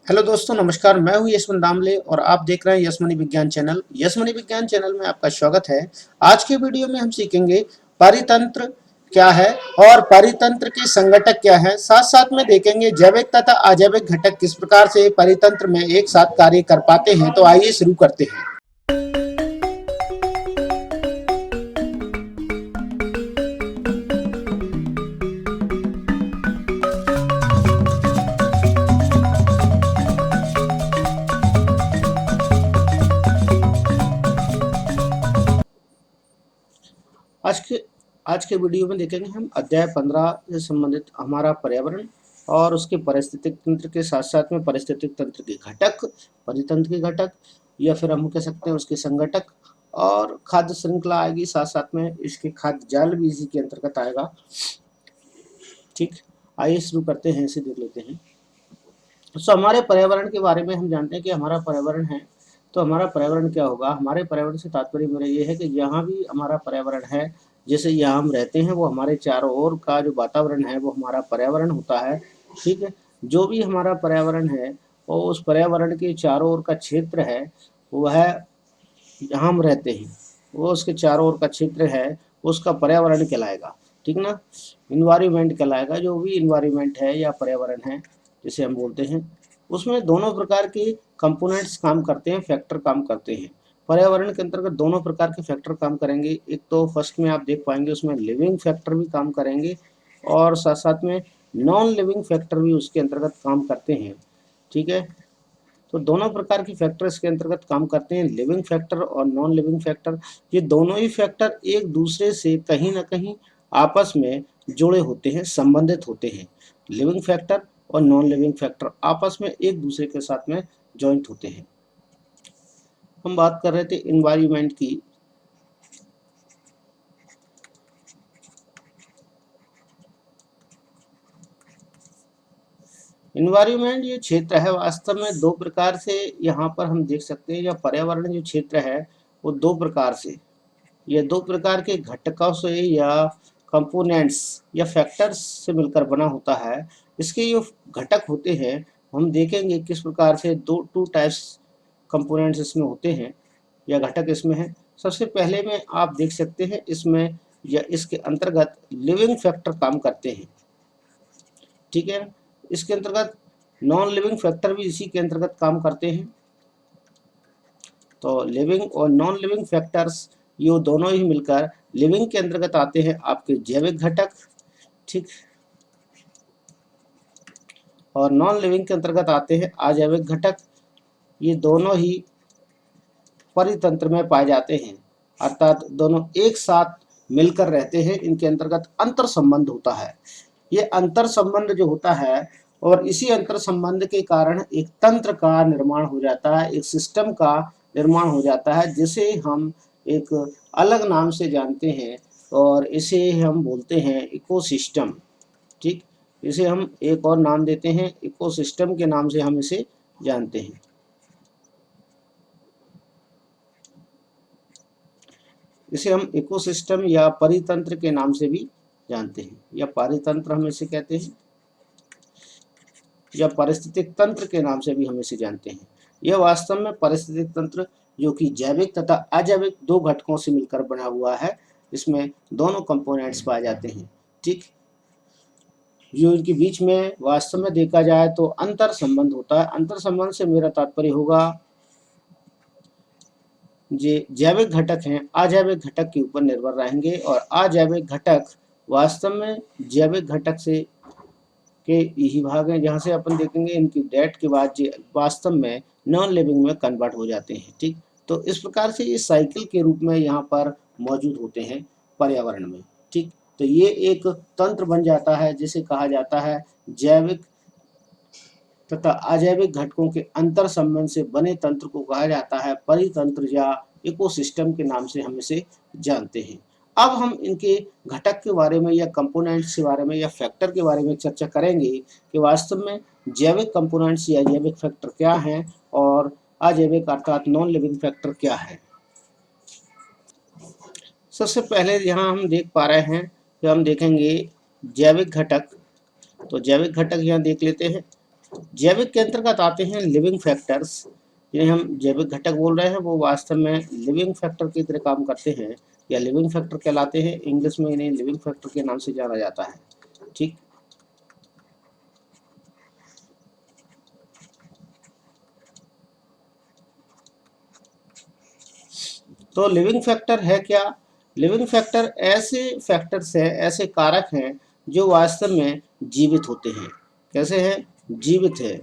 Hello दोस्तों, नमस्कार। मैं हूं यशवंत दामले और आप देख रहे हैं यशमनी विज्ञान चैनल। यशमनी विज्ञान चैनल में आपका स्वागत है। आज के वीडियो में हम सीखेंगे परितंत्र क्या है और परितंत्र के संघटक क्या है। साथ साथ में देखेंगे जैविक तथा अजैविक घटक किस प्रकार से परितंत्र में एक साथ कार्य कर पाते हैं। तो आइए शुरू करते हैं। आज के आज के वीडियो में देखेंगे हम अध्याय 15 से संबंधित हमारा पर्यावरण और उसके पारिस्थितिक तंत्र के साथ साथ में पारिस्थितिक तंत्र के घटक, परितंत्र के घटक या फिर हम कह सकते हैं उसके संघटक, और खाद्य श्रृंखला आएगी। साथ साथ में इसके खाद्य जाल भी इसी के अंतर्गत आएगा। ठीक, आइए शुरू करते हैं, इसे देख लेते हैं। हमारे पर्यावरण के बारे में हम जानते हैं कि हमारा पर्यावरण है। तो हमारा पर्यावरण क्या होगा? हमारे पर्यावरण से तात्पर्य मेरा ये है कि जहाँ भी हमारा पर्यावरण है, जैसे यहाँ हम रहते हैं, वो हमारे चारों ओर का जो वातावरण है वो हमारा पर्यावरण होता है। ठीक है, जो भी हमारा पर्यावरण है वो उस पर्यावरण के चारों ओर का क्षेत्र है, वह जहाँ हम रहते हैं वो उसके चारों ओर का क्षेत्र है, उसका पर्यावरण कहलाएगा। ठीक ना, इन्वायरमेंट कहलाएगा। जो भी इन्वायरमेंट है या पर्यावरण है जिसे हम बोलते हैं, उसमें दोनों प्रकार के कंपोनेंट्स काम करते हैं, फैक्टर काम करते हैं। पर्यावरण के अंतर्गत दोनों प्रकार के फैक्टर काम करेंगे। एक तो फर्स्ट में आप देख पाएंगे उसमें लिविंग फैक्टर भी काम करेंगे और साथ साथ में नॉन लिविंग फैक्टर भी उसके अंतर्गत काम करते हैं। ठीक है, तो दोनों प्रकार के फैक्टर इसके अंतर्गत काम करते हैं, लिविंग फैक्टर और नॉन लिविंग फैक्टर। ये दोनों ही फैक्टर एक दूसरे से कहीं ना कहीं आपस में जुड़े होते हैं, संबंधित होते हैं। लिविंग फैक्टर और नॉन लिविंग फैक्टर आपस में एक दूसरे के साथ में जॉइंट होते हैं। हम बात कर रहे थे इन्वायरमेंट की। इन्वायरमेंट जो क्षेत्र है वास्तव में दो प्रकार से यहाँ पर हम देख सकते हैं, या पर्यावरण जो क्षेत्र है वो दो प्रकार से, ये दो प्रकार के घटकों से या कंपोनेंट्स या फैक्टर्स से मिलकर बना होता है। इसके जो घटक होते हैं हम देखेंगे किस प्रकार से टू टाइप्स कंपोनेंट्स इसमें होते हैं या घटक इसमें है। सबसे पहले में आप देख सकते हैं इसमें या इसके अंतर्गत लिविंग फैक्टर काम करते हैं। ठीक है, इसके अंतर्गत नॉन लिविंग फैक्टर भी इसी के अंतर्गत काम करते हैं। तो लिविंग और नॉन लिविंग फैक्टर्स ये दोनों ही मिलकर लिविंग के अंतर्गत आते हैं आपके जैविक घटक। ठीक, और नॉन लिविंग के अंतर्गत आते हैं अजैविक घटक। ये दोनों ही परितंत्र में पाए जाते हैं, अर्थात दोनों एक साथ मिलकर रहते हैं। इनके अंतर्गत अंतर संबंध होता है। ये अंतर संबंध जो होता है और इसी अंतर संबंध के कारण एक तंत्र का निर्माण हो जाता है, एक सिस्टम का निर्माण हो जाता है, जिसे हम एक अलग नाम से जानते हैं और इसे हम बोलते हैं इकोसिस्टम। ठीक, इसे हम एक और नाम देते हैं, इकोसिस्टम के नाम से हम इसे जानते हैं। इसे हम इकोसिस्टम या परितंत्र के नाम से भी जानते हैं, या पारितंत्र हम इसे कहते हैं, या पारिस्थितिक तंत्र के नाम से भी हम इसे जानते हैं। यह वास्तव में पारिस्थितिक तंत्र जो कि जैविक तथा अजैविक दो घटकों से मिलकर बना हुआ है, इसमें दोनों कंपोनेंट्स पाए जाते हैं। ठीक, जो इनके बीच में वास्तव में देखा जाए तो अंतर संबंध होता है। अंतर संबंध से मेरा तात्पर्य होगा जे जैविक घटक हैं अजैविक घटक के ऊपर निर्भर रहेंगे, और अजैविक घटक वास्तव में जैविक घटक से के यही भाग हैं जहाँ से अपन देखेंगे इनकी डेथ के बाद वास्तव में नॉन लिविंग में कन्वर्ट हो जाते हैं। ठीक, तो इस प्रकार से ये साइकिल के रूप में यहाँ पर मौजूद होते हैं पर्यावरण में। ठीक, तो ये एक तंत्र बन जाता है जिसे कहा जाता है जैविक तथा अजैविक घटकों के अंतर संबंध से बने तंत्र को कहा जाता है परितंत्र या इकोसिस्टम के नाम से हम इसे जानते हैं। अब हम इनके घटक के बारे में या कंपोनेंट्स के बारे में या फैक्टर के बारे में चर्चा करेंगे कि वास्तव में जैविक कंपोनेंट्स या जैविक फैक्टर क्या हैं और अजैविक अर्थात नॉन लिविंग फैक्टर क्या है। सबसे पहले यहाँ हम देख पा रहे हैं कि हम देखेंगे जैविक घटक। तो जैविक घटक यहाँ देख लेते हैं। जैविक के अंतर्गत आते हैं लिविंग फैक्टर्स, जिन्हें हम जैविक घटक बोल रहे हैं, वो वास्तव में लिविंग फैक्टर की तरह काम करते हैं या लिविंग फैक्टर कहलाते हैं। इंग्लिश में इन्हें लिविंग फैक्टर के नाम से जाना जाता है। ठीक, तो लिविंग फैक्टर है क्या? लिविंग फैक्टर ऐसे फैक्टर्स हैं, ऐसे कारक हैं जो वास्तव में जीवित होते हैं। कैसे हैं? जीवित है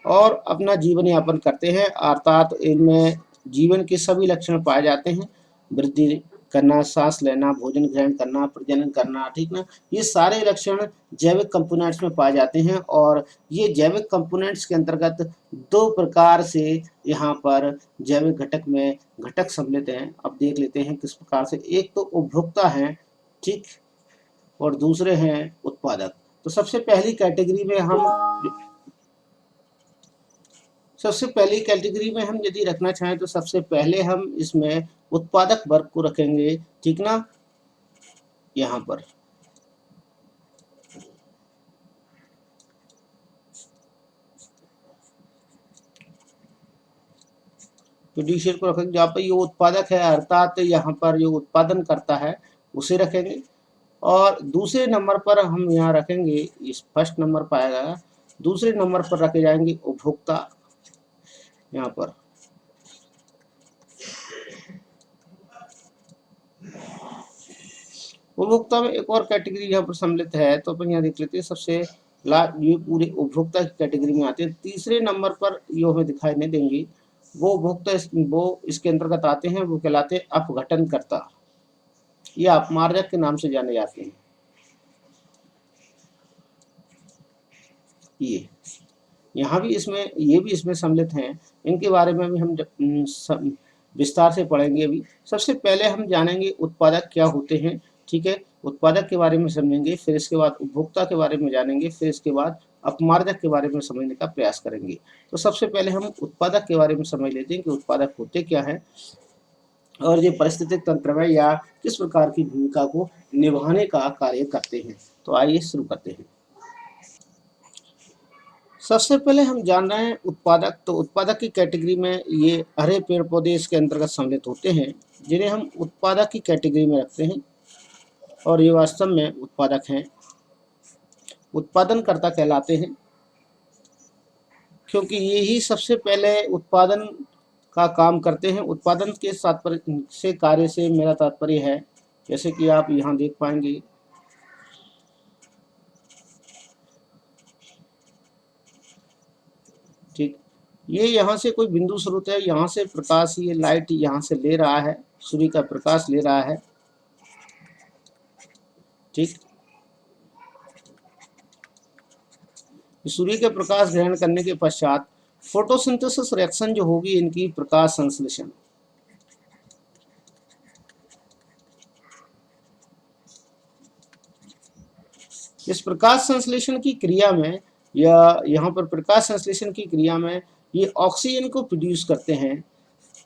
और अपना जीवन यापन करते हैं, अर्थात इनमें जीवन के सभी लक्षण पाए जाते हैं। वृद्धि करना, सांस लेना, भोजन ग्रहण करना, प्रजनन करना, ठीक ना, ये सारे लक्षण जैविक कंपोनेंट्स में पाए जाते हैं। और ये जैविक कंपोनेंट्स के अंतर्गत दो प्रकार से यहाँ पर जैविक घटक में घटक सम्मिलित हैं। अब देख लेते हैं किस प्रकार से। एक तो उपभोक्ता हैं, ठीक, और दूसरे हैं उत्पादक। तो सबसे पहली कैटेगरी में हम यदि रखना चाहें तो सबसे पहले हम इसमें उत्पादक वर्ग को रखेंगे, ठीक ना, यहाँ पर। प्रोड्यूसर को रखेंगे, जहाँ पर ये उत्पादक है, अर्थात यहाँ पर जो उत्पादन करता है उसे रखेंगे। और दूसरे नंबर पर हम यहाँ रखेंगे, इस फर्स्ट नंबर पर आएगा, दूसरे नंबर पर रखे जाएंगे उपभोक्ता। यहाँ पर उपभोक्ता में एक और कैटेगरी यहाँ पर सम्मिलित है, तो अपन यहाँ देख लेते हैं। सबसे लास्ट ये पूरे उपभोक्ता की कैटेगरी में आते हैं। तीसरे नंबर पर ये हमें दिखाई नहीं देंगे, वो उपभोक्ता वो इसके अंतर्गत आते हैं, वो कहलाते हैं अपघटनकर्ता या अपमार्जक के नाम से जाने जाते हैं। ये यहाँ भी इसमें, ये भी इसमें सम्मिलित हैं। इनके बारे में भी हम विस्तार से पढ़ेंगे। अभी सबसे पहले हम जानेंगे उत्पादक क्या होते हैं, ठीक है, उत्पादक के बारे में समझेंगे, फिर इसके बाद उपभोक्ता के बारे में जानेंगे, फिर इसके बाद अपमार्जक के बारे में समझने का प्रयास करेंगे। तो सबसे पहले हम उत्पादक के बारे में समझ लेते हैं कि उत्पादक होते क्या हैं और ये पारिस्थितिक तंत्र में या किस प्रकार की भूमिका को निभाने का कार्य करते हैं। तो आइए शुरू करते हैं। सबसे पहले हम जान रहे हैं उत्पादक। तो उत्पादक की कैटेगरी में ये हरे पेड़ पौधे इसके अंतर्गत सम्मिलित होते हैं, जिन्हें हम उत्पादक की कैटेगरी में रखते हैं। और ये वास्तव में उत्पादक हैं, उत्पादनकर्ता कहलाते हैं, क्योंकि ये ही सबसे पहले उत्पादन का काम करते हैं। उत्पादन के तात्पर्य से, कार्य से मेरा तात्पर्य है, जैसे कि आप यहाँ देख पाएंगे, ठीक, ये यहाँ से कोई बिंदु स्रोत है, यहाँ से प्रकाश, ये लाइट यहाँ से ले रहा है, सूर्य का प्रकाश ले रहा है, ठीक। सूर्य के प्रकाश ग्रहण करने के पश्चात फोटोसिंथेसिस रिएक्शन जो होगी इनकी, प्रकाश संश्लेषण। इस प्रकाश संश्लेषण की क्रिया में या यहाँ पर प्रकाश संश्लेषण की क्रिया में ये ऑक्सीजन को प्रोड्यूस करते हैं,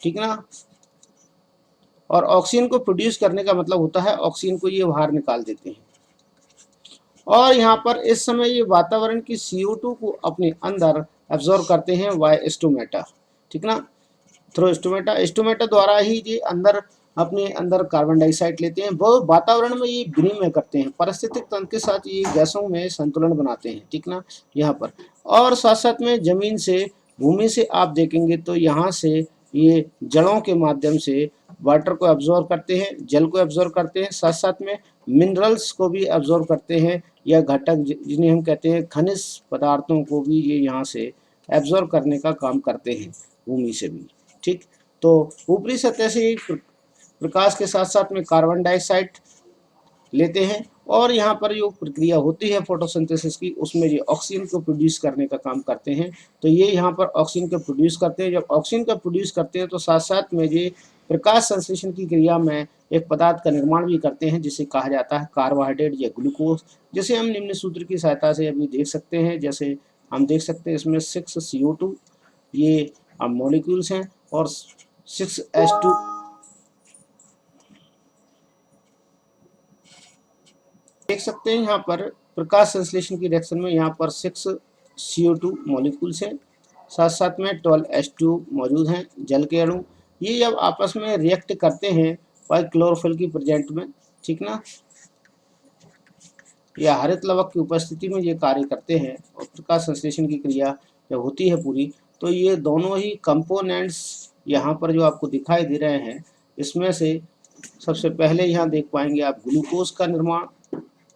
ठीक ना। और ऑक्सीजन को प्रोड्यूस करने का मतलब होता है ऑक्सीजन को ये बाहर निकाल देते हैं। और यहाँ पर इस समय ये वातावरण की CO2 को अपने अंदर एब्जॉर्ब करते हैं बाय स्टोमेटा, ठीक ना, थ्रो स्टोमेटा। स्टोमेटा द्वारा ही ये अंदर अपने अंदर कार्बन डाइऑक्साइड लेते हैं, वो वातावरण में ये विनिमय करते हैं, पारिस्थितिक तंत्र के साथ ये गैसों में संतुलन बनाते हैं, ठीक ना, यहाँ पर। और साथ साथ में जमीन से, भूमि से आप देखेंगे तो यहाँ से ये जड़ों के माध्यम से वाटर को एब्जॉर्ब करते हैं, जल को एब्जॉर्ब करते हैं, साथ साथ में मिनरल्स को भी एब्जॉर्ब करते हैं, या घटक जिन्हें हम कहते हैं खनिज पदार्थों को भी ये यहाँ से एब्जॉर्ब करने का काम करते हैं, भूमि से भी, ठीक। तो ऊपरी सतह से प्रकाश के साथ साथ में कार्बन डाइऑक्साइड लेते हैं, और यहाँ पर जो प्रक्रिया होती है फोटोसिंथेसिस की, उसमें ये ऑक्सीजन को प्रोड्यूस करने का काम करते हैं। तो ये यहाँ पर ऑक्सीजन को प्रोड्यूस करते हैं। जब ऑक्सीजन का प्रोड्यूस करते हैं तो साथ साथ में ये प्रकाश संश्लेषण की क्रिया में एक पदार्थ का निर्माण भी करते हैं, जिसे कहा जाता है कार्बोहाइड्रेट या ग्लूकोज, जिसे हम निम्न सूत्र की सहायता से अभी देख सकते हैं। जैसे हम देख सकते हैं इसमें 6CO2 ये मॉलिक्यूल्स हैं, और 6H2 देख सकते हैं। यहाँ पर प्रकाश संश्लेषण की रिएक्शन में यहाँ पर 6 CO2 मॉलिक्यूल्स हैं, साथ साथ में 12H2 मौजूद हैं जल के अणु। ये जब आपस में रिएक्ट करते हैं और क्लोरोफिल की प्रेजेंट में, ठीक ना, या हरित लवक की उपस्थिति में ये कार्य करते हैं और प्रकाश संश्लेषण की क्रिया जब होती है पूरी, तो ये दोनों ही कंपोनेंट्स यहाँ पर जो आपको दिखाई दे रहे हैं, इसमें से सबसे पहले यहाँ देख पाएंगे आप ग्लूकोज का निर्माण,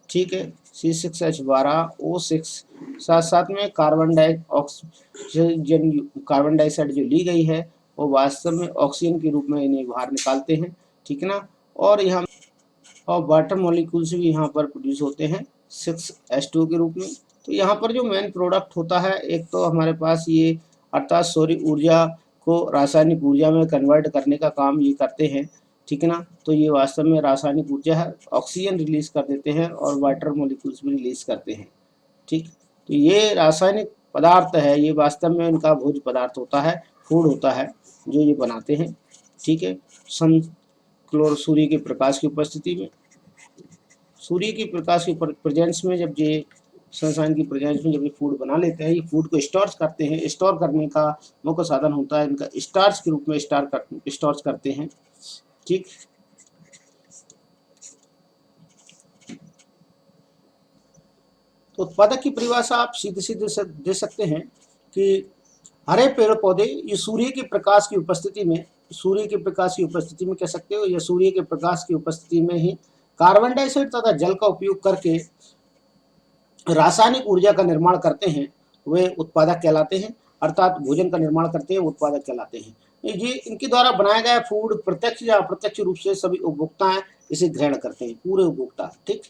ठीक है, C6H12O6, साथ साथ में कार्बन डाइऑक्साइड जो ली गई है वो वास्तव में ऑक्सीजन के रूप में इन्हें बाहर निकालते हैं, ठीक है ना। और यहाँ और वाटर मॉलिक्यूल्स भी यहाँ पर प्रोड्यूस होते हैं 6H2 के रूप में। तो यहाँ पर जो मेन प्रोडक्ट होता है, एक तो हमारे पास ये अर्थात सौर ऊर्जा को रासायनिक ऊर्जा में कन्वर्ट करने का काम ये करते हैं, ठीक है ना। तो ये वास्तव में रासायनिक ऊर्जा है, ऑक्सीजन रिलीज कर देते हैं और वाटर मॉलिक्यूल्स भी रिलीज करते हैं, ठीक। तो ये रासायनिक पदार्थ है, ये वास्तव में इनका भोज्य पदार्थ होता है, फूड होता है जो ये बनाते हैं, ठीक है। सूर्य के प्रकाश की उपस्थिति में, सूर्य की प्रकाश की प्रेजेंस में जब ये सनशाइन की प्रेजेंस में जब ये फूड बना लेते हैं, ये फूड को स्टोर करते हैं। स्टोर करने का मुख्य साधन होता है इनका स्टार्च के रूप में स्टोर करते हैं, ठीक। तो उत्पादक की परिभाषा आप सीधे सीधे दे सकते हैं कि हरे पेड़ पौधे ये सूर्य के प्रकाश की उपस्थिति में, सूर्य के प्रकाश की उपस्थिति में कह सकते हो, या सूर्य के प्रकाश की उपस्थिति में ही कार्बन डाइऑक्साइड तथा जल का उपयोग करके रासायनिक ऊर्जा का निर्माण करते हैं, वे उत्पादक कहलाते हैं। अर्थात भोजन का निर्माण करते हैं, उत्पादक कहलाते हैं। ये इनके द्वारा बनाया गया फूड प्रत्यक्ष या अप्रत्यक्ष रूप से सभी उपभोक्ता इसे ग्रहण करते हैं, पूरे उपभोक्ता, ठीक,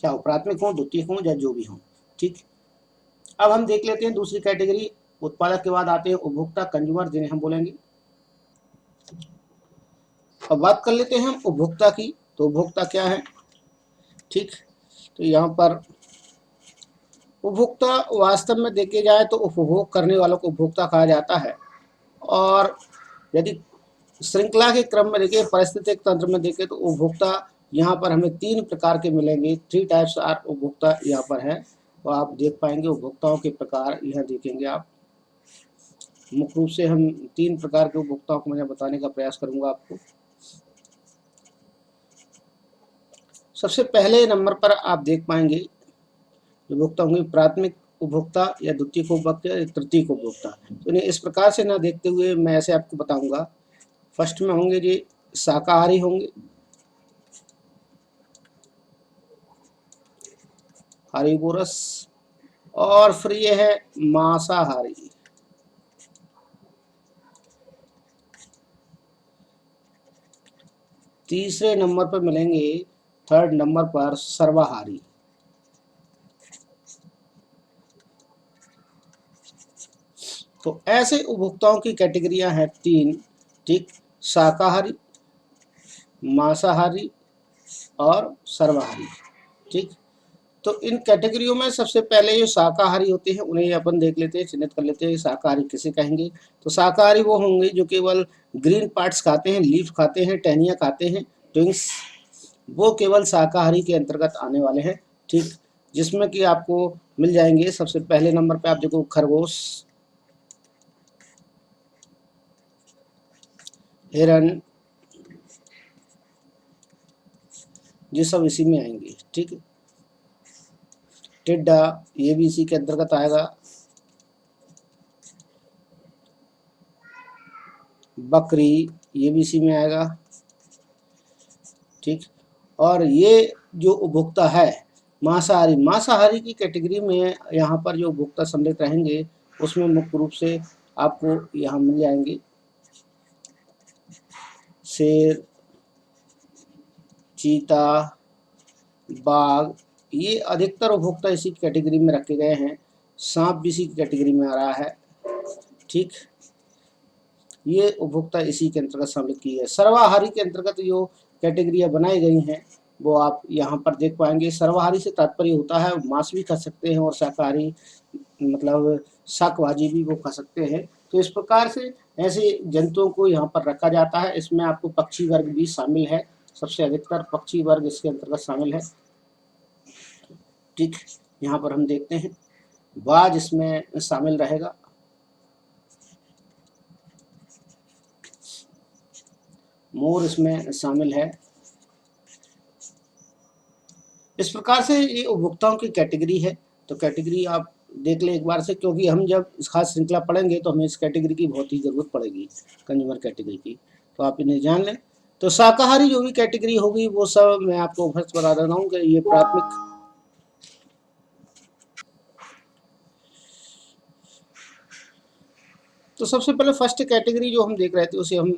चाहे वो प्राथमिक हो, द्वितीयक हो, या जो भी हो, ठीक। अब हम देख लेते हैं दूसरी कैटेगरी, उत्पादक के बाद आते हैं उपभोक्ता, कंज्यूमर, जिन्हें हम बोलेंगे। अब बात कर लेते हैं हम उपभोक्ता की। तो उपभोक्ता क्या है, ठीक। तो यहाँ पर उपभोक्ता वास्तव में देखे जाए तो उपभोग करने वालों को उपभोक्ता कहा जाता है। और यदि श्रृंखला के क्रम में देखें, पारिस्थितिक तंत्र में देखें, तो उपभोक्ता यहाँ पर हमें 3 प्रकार के मिलेंगे। 3 टाइप्स आर उपभोक्ता यहाँ पर है, तो आप देख पाएंगे उपभोक्ताओं के प्रकार यहाँ देखेंगे आप। मुख्य रूप से हम 3 प्रकार के उपभोक्ताओं को मैं बताने का प्रयास करूंगा आपको। सबसे पहले नंबर पर आप देख पाएंगे उपभोक्ता होंगे प्राथमिक उपभोक्ता या द्वितीयक उपभोक्ता या तृतीयक उपभोक्ता। तो इन्हें इस प्रकार से ना देखते हुए मैं ऐसे आपको बताऊंगा। फर्स्ट में होंगे जी शाकाहारी होंगे, हरिबोरस, और फिर ये है मांसाहारी। तीसरे नंबर पर मिलेंगे, थर्ड नंबर पर सर्वाहारी। तो ऐसे उपभोक्ताओं की कैटेगरियां हैं 3, ठीक, शाकाहारी, मांसाहारी और सर्वाहारी, ठीक। तो इन कैटेगरियों में सबसे पहले जो शाकाहारी होते हैं उन्हें अपन देख लेते हैं, चिन्हित कर लेते हैं शाकाहारी किसे कहेंगे। तो शाकाहारी वो होंगे जो केवल ग्रीन पार्ट्स खाते हैं, लीफ खाते हैं, टहनियाँ खाते हैं, ट्विंग्स, वो केवल शाकाहारी के अंतर्गत आने वाले हैं, ठीक। जिसमें कि आपको मिल जाएंगे सबसे पहले नंबर पे आप देखो खरगोश, हिरन, ये सब इसी में आएंगे, ठीक है। टिड्डा ये भी इसी के अंतर्गत आएगा, बकरी ये भी इसी में आएगा, ठीक। और ये जो उपभोक्ता है मांसाहारी, मांसाहारी की कैटेगरी में यहाँ पर जो उपभोक्ता सम्मिलित रहेंगे उसमें मुख्य रूप से आपको यहाँ मिल जाएंगे शेर, चीता, बाघ, ये अधिकतर उपभोक्ता इसी कैटेगरी में रखे गए हैं। सांप भी इसी कैटेगरी में आ रहा है, ठीक। ये उपभोक्ता इसी के अंतर्गत सम्मिलित की है। सर्वाहारी के अंतर्गत जो कैटेगरियाँ बनाई गई हैं वो आप यहाँ पर देख पाएंगे। सर्वाहारी से तात्पर्य होता है मांस भी खा सकते हैं और शाकाहारी मतलब शाक भाजी भी वो खा सकते हैं। तो इस प्रकार से ऐसे जंतुओं को यहाँ पर रखा जाता है। इसमें आपको पक्षी वर्ग भी शामिल है, सबसे अधिकतर पक्षी वर्ग इसके अंतर्गत शामिल है, ठीक। यहाँ पर हम देखते हैं बाज इसमें शामिल रहेगा, मोर इसमें शामिल है। इस प्रकार से ये उपभोक्ताओं की कैटेगरी है। तो कैटेगरी आप देख लें एक बार से, क्योंकि हम जब इस खास श्रृंखला पढ़ेंगे तो हमें इस कैटेगरी की बहुत ही ज़रूरत पड़ेगी, कंज्यूमर कैटेगरी की। तो आप इन्हें जान लें। तो शाकाहारी जो भी कैटेगरी होगी वो सब मैं आपको फर्स्ट बता देता हूँ कि ये प्राथमिक। तो सबसे पहले फर्स्ट कैटेगरी जो हम देख रहे थे उसे हम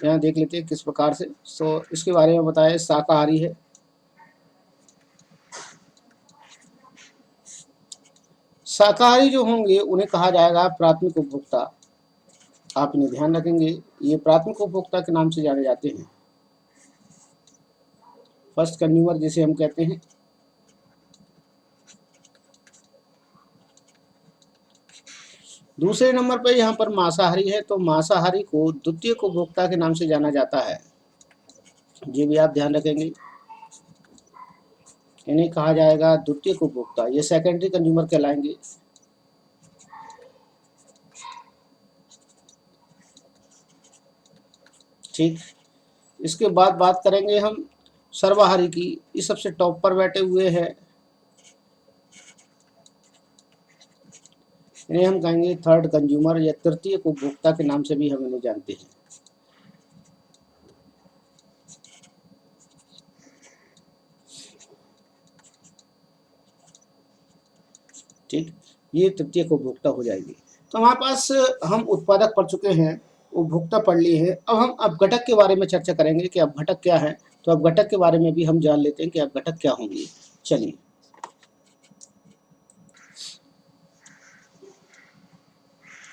यहाँ देख लेते हैं किस प्रकार से। तो इसके बारे में बताया, शाकाहारी है। शाकाहारी जो होंगे उन्हें कहा जाएगा प्राथमिक उपभोक्ता। आप इन्हें ध्यान रखेंगे, ये प्राथमिक उपभोक्ता के नाम से जाने जाते हैं, फर्स्ट कंज्यूमर जिसे हम कहते हैं। दूसरे नंबर पर यहाँ पर मांसाहारी है। तो मांसाहारी को द्वितीयक उपभोक्ता के नाम से जाना जाता है, ये भी आप ध्यान रखेंगे। इन्हें कहा जाएगा द्वितीयक उपभोक्ता, ये सेकेंडरी कंज्यूमर कहलाएंगे। ठीक, इसके बाद बात करेंगे हम सर्वाहारी की। ये सबसे टॉप पर बैठे हुए हैं, इन्हें हम कहेंगे थर्ड कंज्यूमर या तृतीय उपभोक्ता के नाम से भी हम इन्हें जानते हैं। ठीक, ये तृतीय उपभोक्ता हो जाएगी। तो हमारे पास हम उत्पादक पढ़ चुके हैं, उपभोक्ता पढ़ लिए हैं। अब हम अपघटक के बारे में चर्चा करेंगे कि अपघटक क्या है। तो अपघटक के बारे में भी हम जान लेते हैं कि अपघटक क्या होंगे। चलिए,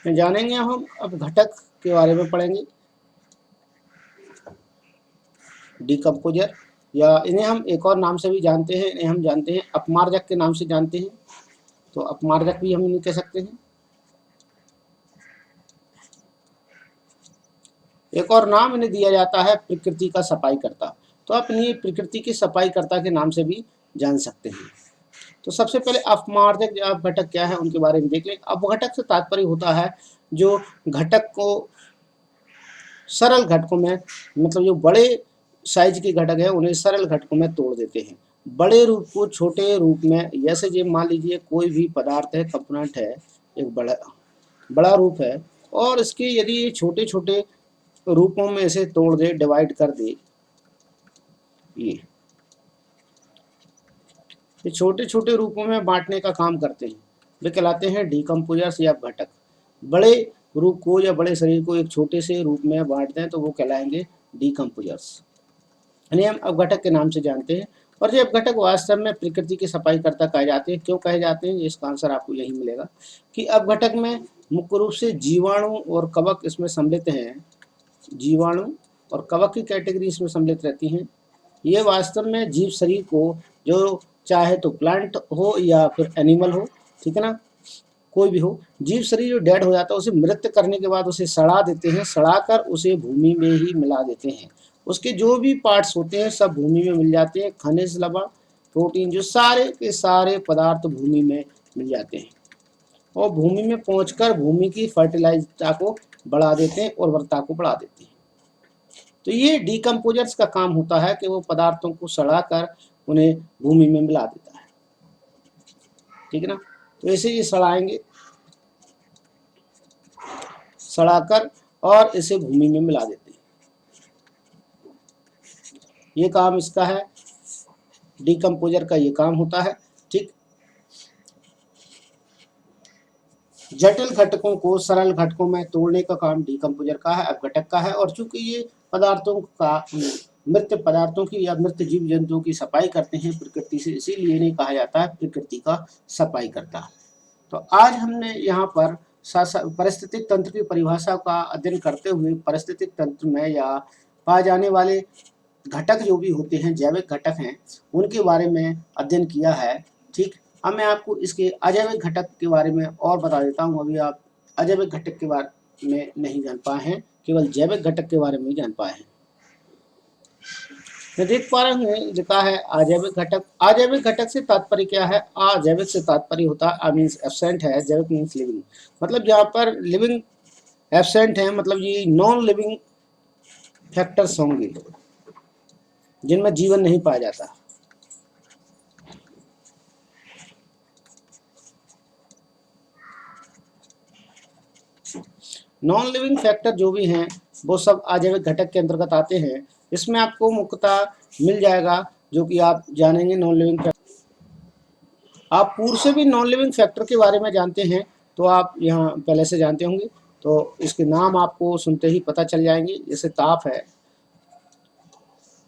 जानेंगे हम अपघटक के बारे में पढ़ेंगे। डिकम्पोजर, या इन्हें हम एक और नाम से भी जानते हैं, इन्हें हम जानते हैं अपमार्जक के नाम से जानते हैं। तो अपमार्जक भी हम इन्हें कह सकते हैं। एक और नाम इन्हें दिया जाता है प्रकृति का सफाईकर्ता। तो आप इन्हें प्रकृति के सफाईकर्ता के नाम से भी जान सकते हैं। तो सबसे पहले अपमार्जक अपघटक क्या है उनके बारे में देख लें। अपघटक से तात्पर्य होता है जो घटक को सरल घटकों में, मतलब जो बड़े साइज के घटक है उन्हें सरल घटकों में तोड़ देते हैं, बड़े रूप को छोटे रूप में। जैसे जो मान लीजिए कोई भी पदार्थ है, कंपोनेंट है, एक बड़ा बड़ा रूप है, और इसके यदि ये छोटे छोटे रूपों में इसे तोड़ दे, डिवाइड कर दे, ये छोटे छोटे रूपों में बांटने का काम करते हैं, वे कहलाते हैं डिकम्पोजर्स या घटक। बड़े रूप को या बड़े शरीर को एक छोटे से रूप में बांट दें तो वो कहलाएंगे डिकम्पोजर्स, इन्हें हम अपघटक के नाम से जानते हैं। और ये अपघटक वास्तव में प्रकृति के सफाईकर्ता कहे जाते हैं। क्यों कहे जाते हैं, इसका आंसर आपको यही मिलेगा कि अपघटक में मुख्य रूप से जीवाणु और कवक इसमें सम्मिलित हैं। जीवाणु और कवक की कैटेगरी इसमें सम्मिलित रहती हैं। ये वास्तव में जीव शरीर को, जो चाहे तो प्लांट हो या फिर एनिमल हो, ठीक है ना, कोई भी हो, जीव शरीर जो डेड हो जाता है उसे मृत करने के बाद उसे सड़ा देते हैं, सड़ाकर उसे भूमि में ही मिला देते हैं। उसके जो भी पार्ट्स होते हैं सब भूमि में मिल जाते हैं, खनिज लवण, प्रोटीन, जो सारे के सारे पदार्थ भूमि में मिल जाते हैं, और भूमि में पहुंचकर भूमि की फर्टिलाइजता को बढ़ा देते हैं, उर्वरता को बढ़ा देते हैं। तो ये डिकम्पोजर्स का काम होता है कि वो पदार्थों को सड़ाकर उन्हें भूमि में मिला देता है, ठीक है ना। तो ऐसे ये सड़ाएंगे, सड़ाकर और इसे भूमि में मिला देते हैं, ये काम इसका है, डिकम्पोजर का ये काम होता है। ठीक, जटिल घटकों को सरल घटकों में तोड़ने का काम डिकम्पोजर का है, अपघटक का है। और चूंकि ये पदार्थों का, मृत पदार्थों की या मृत जीव जंतुओं की सफाई करते हैं प्रकृति से, इसीलिए इन्हें कहा जाता है प्रकृति का सफाई करता। तो आज हमने यहाँ पर पारिस्थितिक तंत्र की परिभाषा का अध्ययन करते हुए पारिस्थितिक तंत्र में या पाए जाने वाले घटक जो भी होते हैं, जैविक घटक हैं, उनके बारे में अध्ययन किया है। ठीक, अब मैं आपको इसके अजैविक घटक के बारे में और बता देता हूँ। अभी आप अजैविक घटक के बारे में नहीं जान पाए हैं, केवल जैविक घटक के बारे में ही जान पाए हैं। मैं देख पा रहे हैं लिखा है अजैविक घटक। अजैविक घटक से तात्पर्य क्या है? अजैविक से तात्पर्य होता है मीन्स एब्सेंट है, जैविक मीन्स लिविंग। मतलब जहाँ पर लिविंग एब्सेंट है मतलब ये नॉन लिविंग फैक्टर्स होंगे जिनमें जीवन नहीं पाया जाता। नॉन लिविंग फैक्टर जो भी हैं वो सब अजैविक घटक के अंतर्गत आते हैं। इसमें आपको मुख्यतः मिल जाएगा जो कि आप जानेंगे नॉन लिविंग फैक्टर। आप पूर्व से भी नॉन लिविंग फैक्टर के बारे में जानते हैं तो आप यहाँ पहले से जानते होंगे, तो इसके नाम आपको सुनते ही पता चल जाएंगे। जैसे ताप है,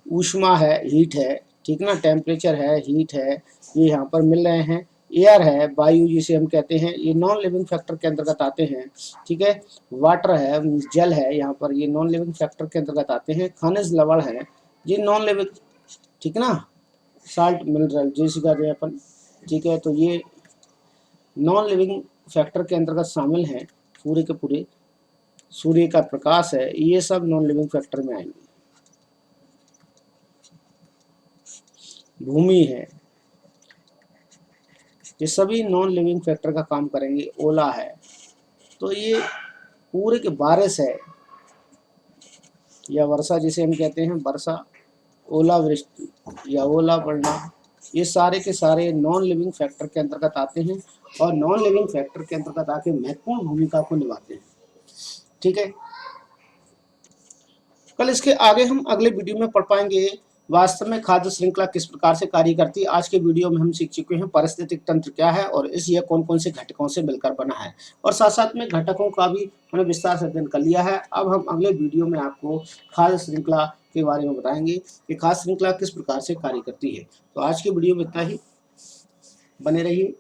ऊष्मा है, हीट है, ठीक ना, टेम्परेचर है, हीट है, ये यहाँ पर मिल रहे हैं। एयर है, वायु जिसे हम कहते हैं, ये नॉन लिविंग फैक्टर के अंतर्गत आते हैं। ठीक है, वाटर है, जल है, यहाँ पर ये नॉन लिविंग फैक्टर के अंतर्गत आते हैं। खनिज लवण है, ये नॉन लिविंग, ठीक ना, साल्ट मिनरल जैसे कहते हैं अपन। ठीक है, तो ये नॉन लिविंग फैक्टर के अंतर्गत शामिल हैं। पूरे के पूरे सूर्य का प्रकाश है, ये सब नॉन लिविंग फैक्टर में आएंगे। भूमि है, ये सभी नॉन लिविंग फैक्टर का काम करेंगे। ओला है, तो ये पूरे के बारिश है या वर्षा जिसे हम कहते हैं, वर्षा, ओलावृष्टि या ओला पड़ना, ये सारे के सारे नॉन लिविंग फैक्टर के अंतर्गत आते हैं और नॉन लिविंग फैक्टर के अंतर्गत आके महत्वपूर्ण भूमिका को निभाते हैं। ठीक है, कल इसके आगे हम अगले वीडियो में पढ़ पाएंगे वास्तव में खाद्य श्रृंखला किस प्रकार से कार्य करती है। आज के वीडियो में हम सीख चुके हैं पारिस्थितिक तंत्र क्या है और इस ये कौन कौन से घटकों से मिलकर बना है, और साथ साथ में घटकों का भी हमने विस्तार से अध्ययन कर लिया है। अब हम अगले वीडियो में आपको खाद्य श्रृंखला के बारे में बताएंगे कि खाद्य श्रृंखला किस प्रकार से कार्य करती है। तो आज के वीडियो में इतना ही, बने रहिए।